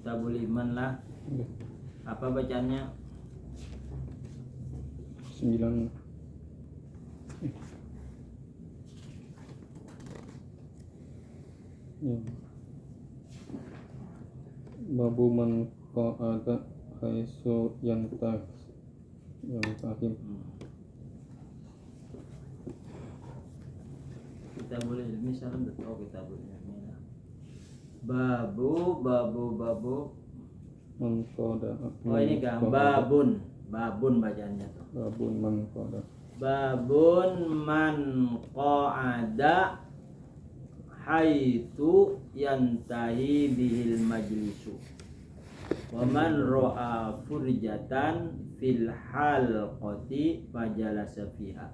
Kitabul Iman lah. Apa bacaannya? 9. Ya. Babu man qa'ada haitsu yantahim. Kitabul Ilmi salam betul Kitabul Ilmi lah. Babu Man qa'ada. Oh ini kan babun bacaannya tuh. Babun man qa'ada. Babun man qa'ada haitu yantahi bihil majlisu wa man ra'a furjatan fil halqati fajalasa fiha.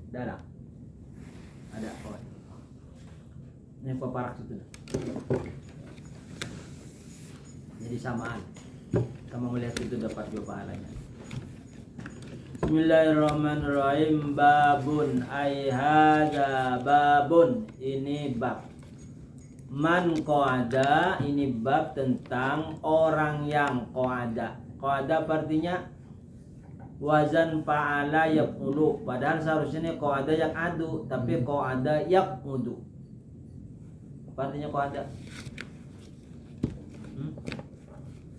Darah ada oh. Ini paparak situ. Jadi samaan. Kamu melihat itu dapat dua pahalanya. Bismillahirrahmanirrahim. Babun ay hadza babun, ini bab. Man qa'ada, ini bab tentang orang yang qa'ada. Qa'ada artinya wazan fa'ala yaqulu. Padahal seharusnya ini qa'ada yaq'adu, tapi qa'ada yaq'udu. Apa artinya qa'ada?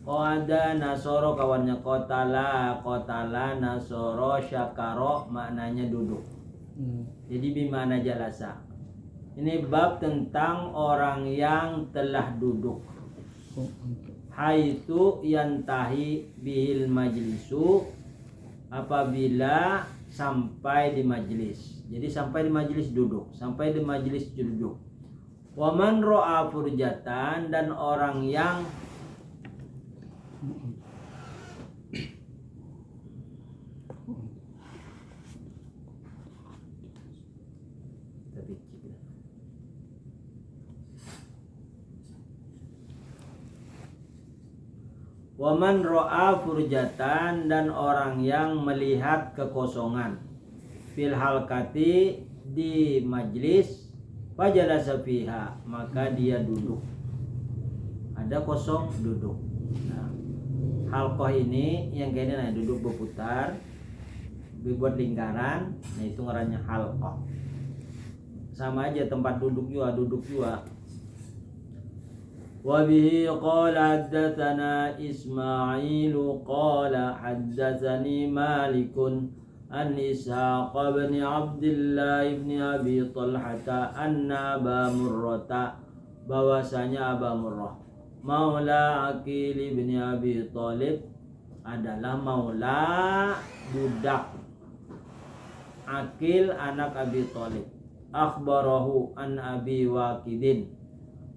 Qa'ada nasoro kawannya qotala nasoro syakaro maknanya duduk. Jadi bimana jalasa. Ini bab tentang orang yang telah duduk. Haitsu yantahi bihil majlisu, apabila sampai di majlis. Jadi sampai di majlis duduk, sampai di majlis duduk. Wa man ra'a furjatan, dan orang yang Waman ro'a furjatan, dan orang yang melihat kekosongan fil halqati, di majlis, fajalasa fiha, maka dia duduk. Ada kosong duduk. Nah, halqah ini yang kayaknya duduk berputar, dibuat lingkaran, nah itu ngarannya halqah. Sama aja tempat duduk juga. Wabihi qala haddatsana Ismailu qala haddatsani Malikun an Ishaq bin Abdullah bin Abi Talhata anna Aba Murrata, bahwasanya Aba Murrah maula Aqil bin Abi Thalib adalah maula budak Aqil anak Abi Thalib. Akhbarahu an Abi Waqidin,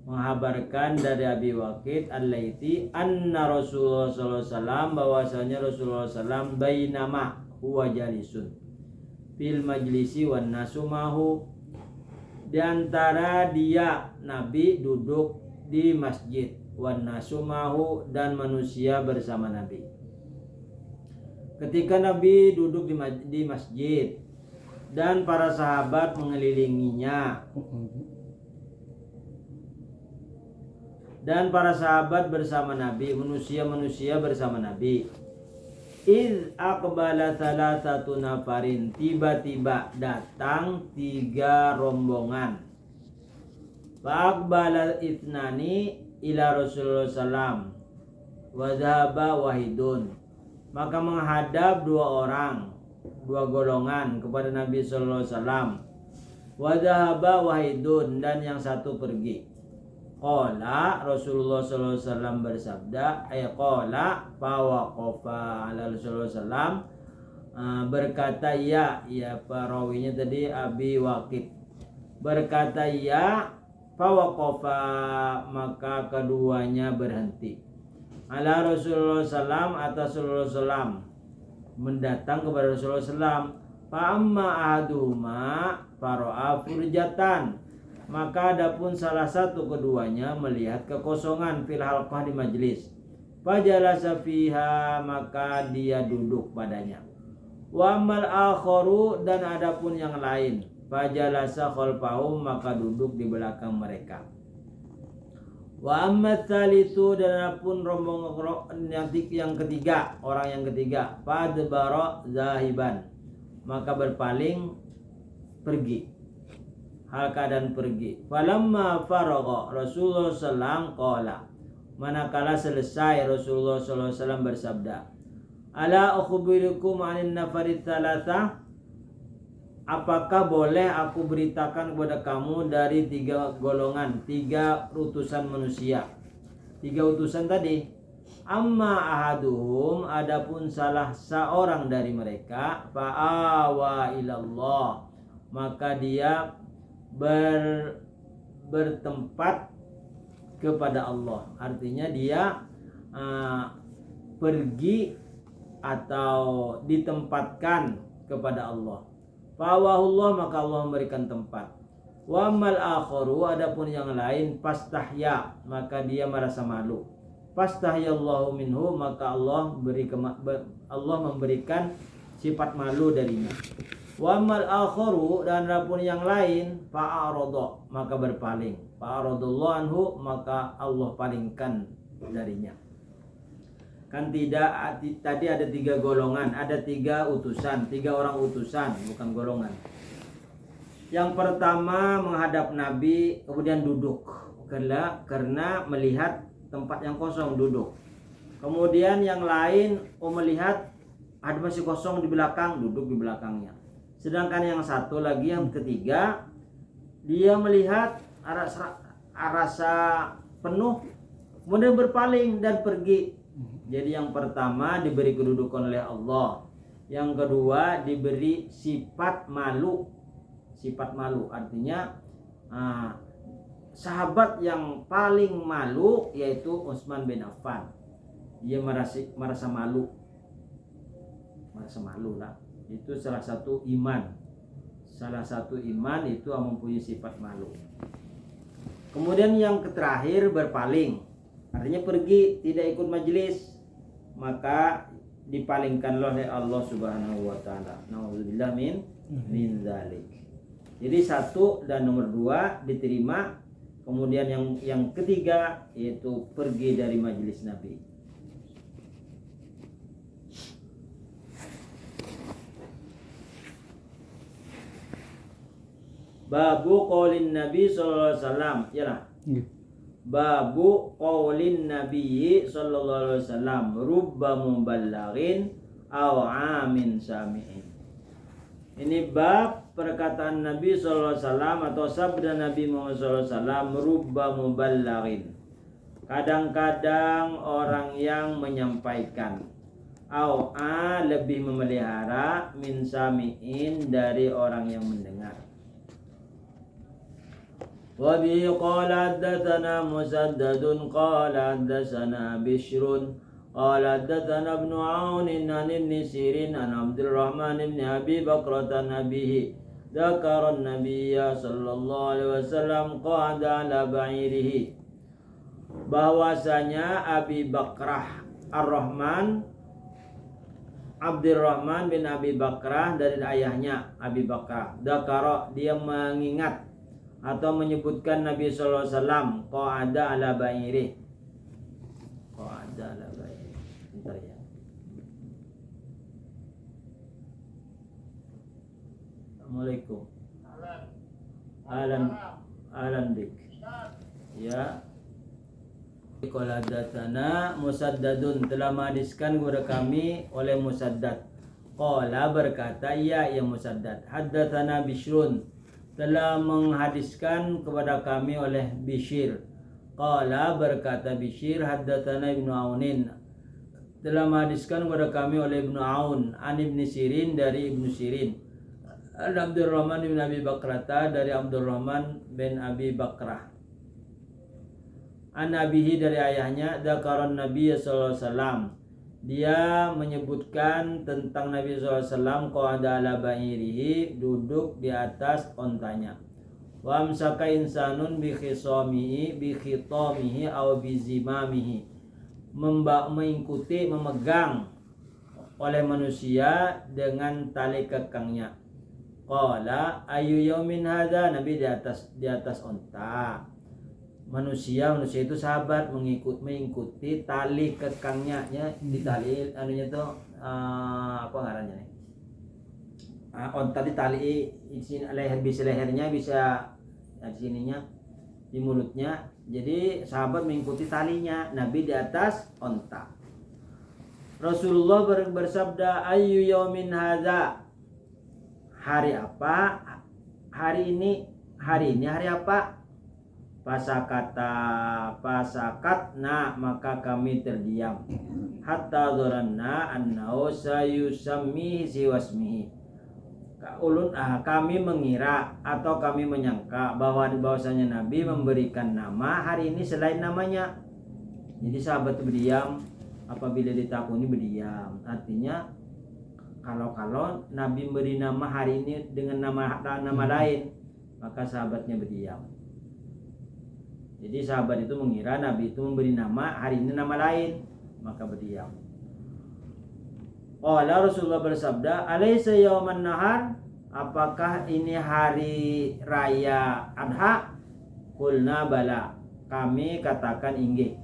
menghabarkan dari Abi Waqid Al-Laiti anna Rasulullah sallallahu alaihi wasallam, bahwasanya Rasulullah sallam bainama huwa jalisun fil majlisi wan nasu mahu, di antara dia Nabi duduk di masjid, wan nasu mahu, dan manusia bersama Nabi. Ketika Nabi duduk di masjid dan para sahabat mengelilinginya, dan para sahabat bersama Nabi, manusia bersama Nabi. Iz aqbala salasatu nafarin, tiba-tiba datang 3 rombongan. Fa aqbala itnani ila Rasulullah sallam wa dhahaba wahidun, maka menghadap 2 orang, 2 golongan kepada Nabi sallallahu alaihi wasallam. Wa dhahaba wahidun, dan yang satu pergi. Qala Rasulullah sallallahu alaihi wasallam bersabda, qala fa waqafa ala Rasulullah sallam, berkata ya perawinya tadi Abi Waqid, berkata ya fa waqafa, maka keduanya berhenti. Ala Rasulullah sallam, atas Rasulullah sallam, mendatang kepada Rasulullah sallam. Fa amma ahaduhuma fara'a furjatan, maka adapun salah satu keduanya melihat kekosongan fil halqah, di majlis. Fajalasa fiha, maka dia duduk padanya. Wa amal akharu, dan adapun yang lain, fajalasa khalfahum, maka duduk di belakang mereka. Wa amma tsalitsu, dan pun rombongan yang ketiga, orang yang ketiga, fadbara zahiban, maka berpaling pergi, hal keadaan pergi. Falamma faragha Rasulullah sallallahu qala, manakala selesai Rasulullah sallallahu alaihi wasallam bersabda, ala ukhbirukum anin nafarit tsalatsa, apakah boleh aku beritakan kepada kamu dari 3 golongan, 3 utusan manusia. 3 utusan tadi. Amma ahaduhum, adapun salah seorang dari mereka, fa'awa ilallah, maka dia bertempat kepada Allah. Artinya dia pergi atau ditempatkan kepada Allah. Fawahullah, maka Allah memberikan tempat. Wa mal akharu, adapun yang lain, pastahya, maka dia merasa malu. Fastahyallahu minhu, maka Allah memberikan sifat malu darinya. Wa mal akharu, dan adapun yang lain, fa'arada, maka berpaling. Fa'aradallahu anhu, maka Allah palingkan darinya. Kan tidak, tadi ada 3 golongan, ada 3 utusan, 3 orang utusan, bukan golongan. Yang pertama menghadap Nabi, kemudian duduk karena melihat tempat yang kosong, duduk. Kemudian yang lain melihat ada masih kosong di belakang, duduk di belakangnya. Sedangkan yang satu lagi, yang ketiga, dia melihat rasa penuh, kemudian berpaling dan pergi. Jadi yang pertama diberi kedudukan oleh Allah, yang kedua diberi sifat malu. Sifat malu artinya sahabat yang paling malu yaitu Utsman bin Affan. Dia merasa malu, lah. Itu salah satu iman. Salah satu iman itu mempunyai sifat malu. Kemudian yang terakhir berpaling, artinya pergi, tidak ikut majelis, maka dipalingkanlah oleh Allah Subhanahu wa taala. Nauzubillah min dzalik. Jadi 1 dan nomor 2 diterima. Kemudian yang ketiga yaitu pergi dari majelis Nabi. Babu qaulin Nabi sallallahu alaihi wasallam. Yalah. Babu qaulin Nabi sallallahu alaihi wasallam, rubba muballighin aw amin sami'in. Ini bab perkataan Nabi sallallahu alaihi wasallam atau sabda Nabi Muhammad sallallahu alaihi wasallam, rubba muballighin. Kadang-kadang orang yang menyampaikan, aw lebih memelihara, min sami'in, dari orang yang mendengar. Wa bi qala haddatsana Musaddadun qala haddatsana Bishrun qala haddatsana Ibnu Aun an Ibn Sirin an Abdurrahman ibn Abi Bakrah an abihi dzakara an-nabiyya sallallahu alaihi wasallam qa'ada ala ba'irihi, bahwasanya Abi Bakrah Ar-Rahman, Abdurrahman bin Abi Bakrah, dari ayahnya Abi Bakrah, dzakara, dia mengingat atau menyebutkan Nabi sallallahu alaihi wasallam qa'ada ala ba'iri. Qa'ada ala ba'iri. Bentar ya. Assalamualaikum. Alan dik. Ya. Qala hadatsana Musaddadun, telah menghadiskan kepada kami oleh Musaddad. Qala, berkata ya Musaddad, haddatsana Bishrun, telah menghadiskan kepada kami oleh Bishr. Qala, berkata Bishr, haddatsana Ibnu Aunin, telah menghadiskan kepada kami oleh Ibnu Aun, an Ibn Sirin, dari Ibnu Sirin, an Abdurrahman bin Abi Bakrata, dari Abdurrahman bin Abi Bakrah, an abihi, dari ayahnya, dzakaran Nabi sallallahu alaihi wasallam, dia menyebutkan tentang Nabi SAW, qa'ada ala ba'irihi, duduk di atas ontanya. Wa amsaka insanun bi khitamihi aw bi zimamihi, mengikuti, memegang oleh manusia dengan tali kekangnya. Qala ayu yaumin hadza, Nabi di atas onta. manusia itu sahabat mengikuti tali kekangnya di tali anunya tuh apa ngarannya nih, onta di tali di sini lehernya bisa di sininya di mulutnya, jadi sahabat mengikuti talinya, Nabi di atas onta. Rasulullah bersabda, ayyu yaumin hadza, hari apa hari ini hari apa? Pasakatna, maka kami terdiam, hatta dzoranna annahu sayusammihi siwasmihi, kami mengira atau kami menyangka bahwasanya Nabi memberikan nama hari ini selain namanya. Jadi sahabat berdiam, apabila ditakuni berdiam, artinya kalau Nabi beri nama hari ini dengan nama lain, maka sahabatnya berdiam. Jadi sahabat itu mengira Nabi itu memberi nama hari ini nama lain, maka berdiam. Qala Rasulullah bersabda, alaysa yauman nahar, apakah ini hari raya Adha? Qulna bala, kami katakan inggih.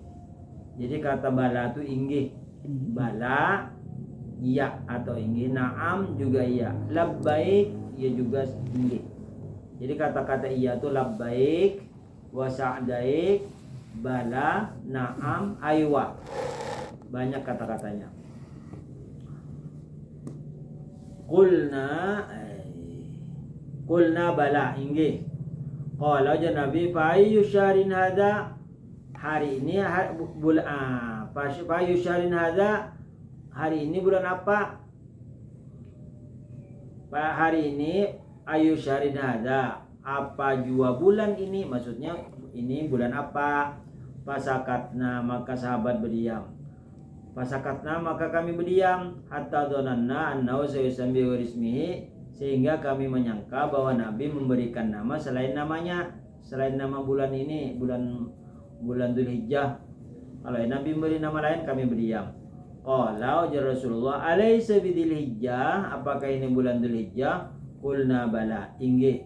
Jadi kata bala itu inggih. Bala iya atau inggih, na'am juga iya, labbaik ya juga inggih. Jadi kata-kata iya itu labbaik, wa sa'daik, bala, na'am, aywa. Banyak kata-katanya. Qulna bala, inggih. Qala Nabi, fa ayyu syahrin hadza, hari ini bulan fa ayyu syahrin hadza, hari ini bulan apa? Hari ini ayyu syahrin hadza, apa jua bulan ini, maksudnya ini bulan apa? Pasakatna, maka sahabat berdiam. Pasakatna, maka kami berdiam, hatta dzananna annahu sayusammi gharismihi, sehingga kami menyangka bahwa Nabi memberikan nama selain namanya, selain nama bulan ini, bulan Dzulhijjah. Kalau Nabi memberi nama lain, kami berdiam. Qala Rasulullah, alaysa bidzulhijjah, apakah ini bulan Dzulhijjah? Qulna bala, inggih.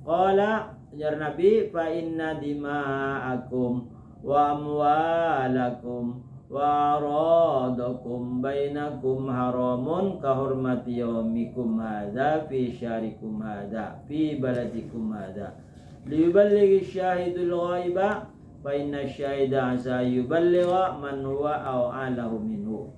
Qala jar Nabi, fa inna dima'akum wa amwalakum wa aradakum bainakum haramun ka hurmati yaumikum hadza fi syarikum hadza fi baladikum hadza liyuballighi syahidul ghaiba fa inna syahida asa yuballigha man huwa a'lahu minhu.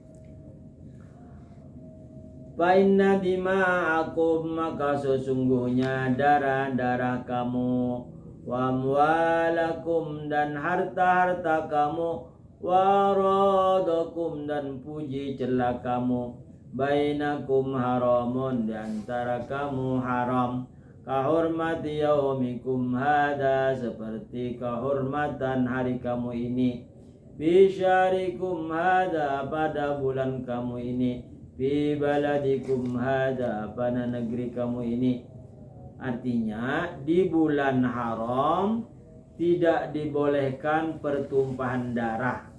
Fa inna dima'akum, maka sesungguhnya darah-darah kamu, wa amwalakum, dan harta-harta kamu, wa radakum, dan puji celah kamu, bainakum haramun, di antara kamu haram, kahormati yaumikum hada, seperti kehormatan hari kamu ini, bisyarikum hada, pada bulan kamu ini, fi baladikum hada, pada negeri kamu ini. Artinya di bulan haram tidak dibolehkan pertumpahan darah,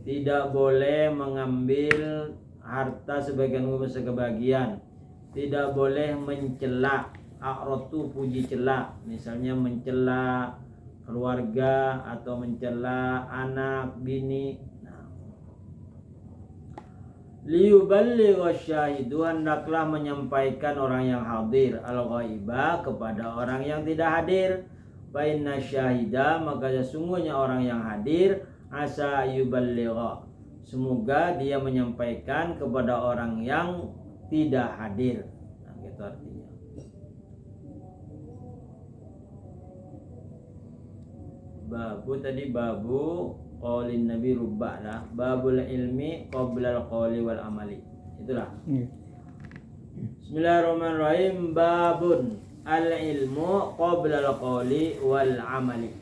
tidak boleh mengambil harta sebagian sebagian, tidak boleh mencela, a'ratu puji cela, misalnya mencela keluarga atau mencela anak bini. Liyuballigha syahidu, hendaklah menyampaikan orang yang hadir al-ghaiba kepada orang yang tidak hadir. Fa inna syahida, maka sesungguhnya orang yang hadir, asa yuballigha, semoga dia menyampaikan kepada orang yang tidak hadir. Nah, gitu artinya. Babu qaulin nabi rubba'lah, babul ilmi qabla al-qauli wal amali. Itulah. Bismillahirrahmanirrahim. Babun al-ilmu qabla al-qauli wal amali.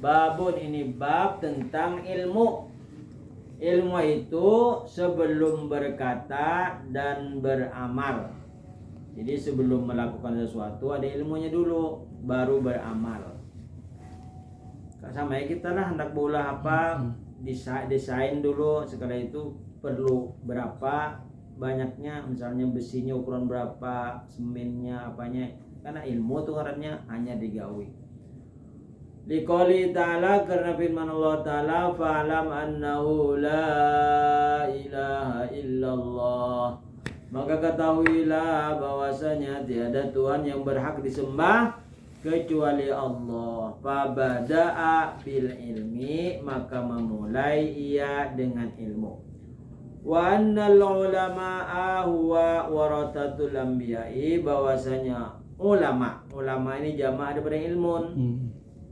Babun, ini bab tentang ilmu. Ilmu itu sebelum berkata dan beramal. Jadi sebelum melakukan sesuatu ada ilmunya dulu, baru beramal. Sama ya kita lah, hendak bola apa, desain dulu, sekali itu perlu berapa banyaknya, misalnya besinya ukuran berapa, semennya apanya, karena ilmu tuh karena hanya digawi. Liqouli ta'ala, karena firman Allah ta'ala, fa'alam annahu la ilaha illallah, maka ketahuilah bahwasanya tiada Tuhan yang berhak disembah kecuali Allah. Fabada'a bil ilmi, maka memulai ia dengan ilmu. Wa annal ulama'a huwa warathatul anbiya'i, bahwasanya ulama ini jamak daripada ilmun.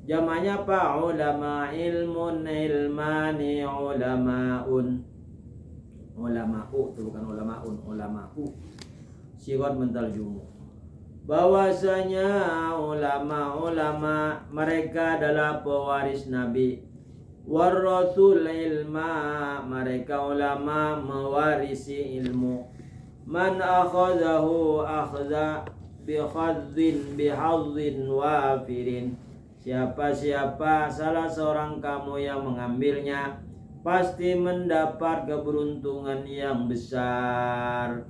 Jamaknya apa? Ulama, ilmun, ilmani, ulama'un. Ulama'u itu bukan ulama'un, ulama'u. Sirat mental jumu. Bahwasanya ulama mereka adalah pewaris Nabi. Warathul ilma, mereka ulama mewarisi ilmu. Man akhadahu akhza bihadzin wafirin, siapa salah seorang kamu yang mengambilnya pasti mendapat keberuntungan yang besar.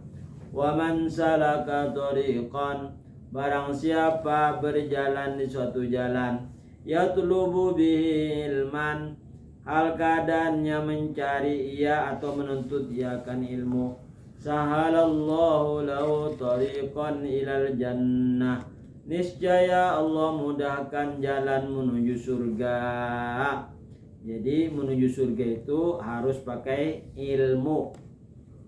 Wa man salaka tariqan, barang siapa berjalan di suatu jalan, yatlubu bihi ilman, hal keadaannya mencari ia atau menuntut ia akan ilmu, sahalallahu lahu tariqan ilal jannah, niscaya Allah mudahkan jalan menuju surga. Jadi menuju surga itu harus pakai ilmu.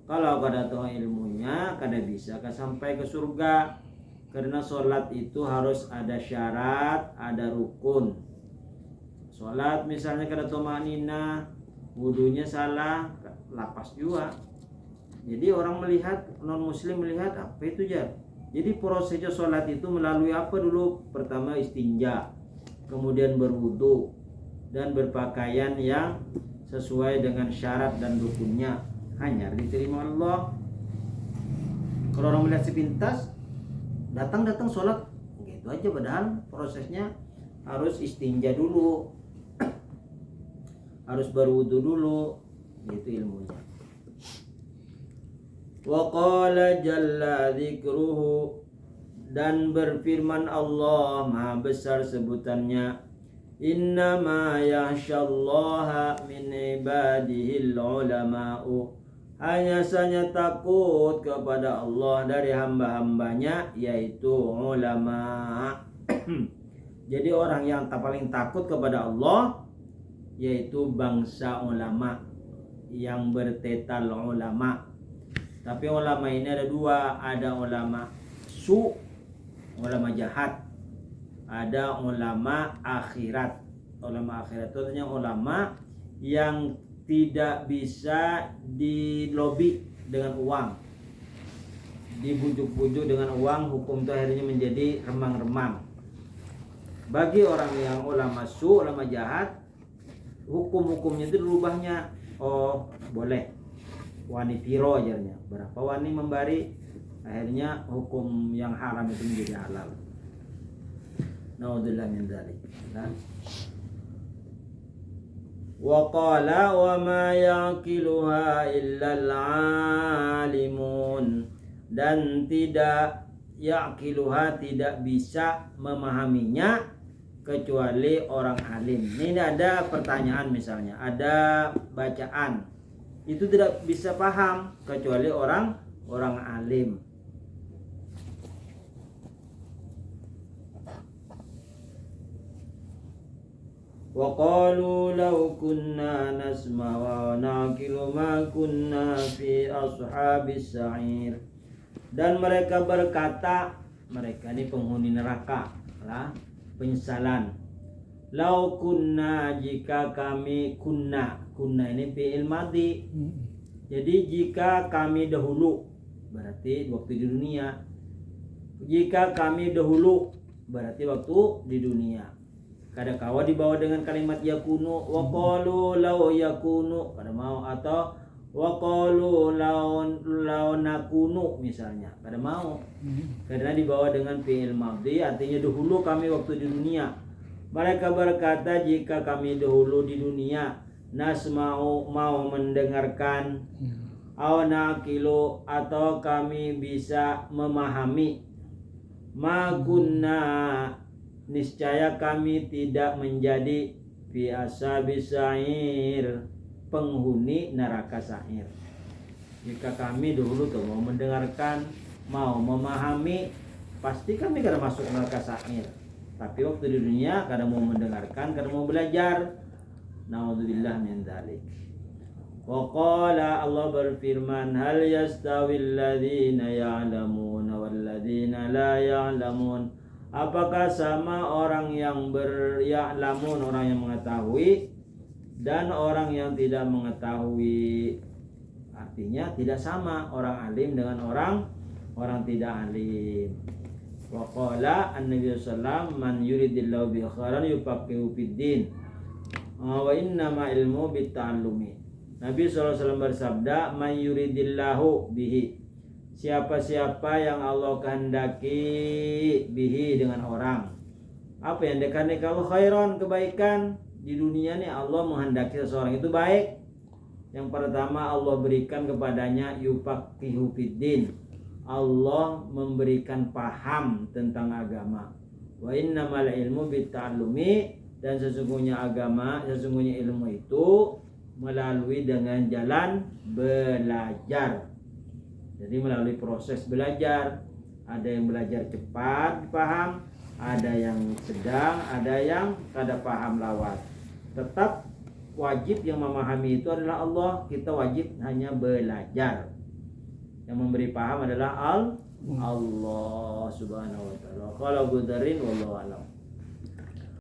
Kalau kada tahu ilmunya, kada bisa sampai ke surga. Karena sholat itu harus ada syarat, ada rukun. Sholat misalnya kada tahu maknina, wudunya salah, lapas juga. Jadi orang melihat, non muslim melihat, apa itu jar? Jadi prosesnya sholat itu melalui apa dulu? Pertama istinja, kemudian berwudu, dan berpakaian yang sesuai dengan syarat dan rukunnya, hanya diterima Allah. Kalau orang melihat sepintas, datang sholat gitu aja, padahal prosesnya harus istinja dulu, harus berwudu dulu, gitu ilmunya. Wa qala jalla dzikruhu, dan berfirman Allah maha besar sebutannya, innama yakhsyallaha min ibadihil ulama'u, hanya saja takut kepada Allah dari hamba-hambanya, yaitu ulama. Jadi orang yang paling takut kepada Allah yaitu bangsa ulama, yang bertetal ulama. Tapi ulama ini ada dua, ada ulama ulama jahat, ada ulama akhirat. Ulama akhirat itu artinya ulama yang tidak bisa dilobi dengan uang, dibujuk-bujuk dengan uang, hukum itu akhirnya menjadi remang-remang. Bagi orang yang ulama ulama jahat, hukum-hukumnya itu dirubahnya. Oh boleh, wani tiro ajarnya, berapa wani membari, akhirnya hukum yang haram itu menjadi halal. Naudzubillah min dzalik. Wa qala wa ma yaqiluha illal alimun, dan tidak yaqiluha, tidak bisa memahaminya kecuali orang alim. Ini ada pertanyaan misalnya, ada bacaan, itu tidak bisa paham kecuali orang alim. Wa qalu law kunna nasma wa naqilu ma kunna fi ashabis sa'ir, dan mereka berkata, mereka ini penghuni neraka lah, penyesalan. Lau kunna, jika kami, kunna ini fi'il madhi. Jadi jika kami dahulu, berarti waktu di dunia. Jika kami dahulu, berarti waktu di dunia. Kadang kawa dibawa dengan kalimat yakunu, wa qalu law yakunu, kada mau, atau wa qalu law nakunu misalnya, kada mau. Karena dibawa dengan fi'il madhi, artinya dahulu kami waktu di dunia. Mereka berkata, jika kami dahulu di dunia, nasma'u, mau mendengarkan, aw naqilu, atau kami bisa memahami, ma kunna, niscaya kami tidak menjadi fi ashabis sa'ir, penghuni neraka sa'ir. Jika kami dahulu tuh mau mendengarkan, mau memahami, pasti kami akan masuk neraka sa'ir. Tapi waktu di dunia kadang mau mendengarkan, kadang mau belajar. Naudzubillah min dzalik. Wa qala, Allah berfirman, hal yastawil ladzina ya'lamuna wal ladzina la ya'lamun. Apakah sama orang yang ya'lamun, orang yang mengetahui, dan orang yang tidak mengetahui? Artinya tidak sama orang alim dengan orang tidak alim. Wa qala an-nabi sallallahu man yuridillahu bi khairan yufaqihu fid din. Wa innama ilmu bitta'allumi. Nabi SAW bersabda, man yuridillahu bihi, siapa-siapa yang Allah kehendaki bihi dengan orang. Apa yang dikehendaki Allah? Khairan, kebaikan. Di dunia nih Allah menghendaki seseorang itu baik. Yang pertama Allah berikan kepadanya yufaqihu fiddin, Allah memberikan paham tentang agama. Wa innamal ilmu bitta'allumi, dan sesungguhnya ilmu itu melalui dengan jalan belajar. Jadi melalui proses belajar. Ada yang belajar cepat paham, ada yang sedang, ada yang kada paham lawas. Tetap wajib yang memahami itu adalah Allah. Kita wajib hanya belajar. Yang memberi paham adalah Allah subhanahu wa ta'ala. Qala Abu Dzarrin wallahu a'lam.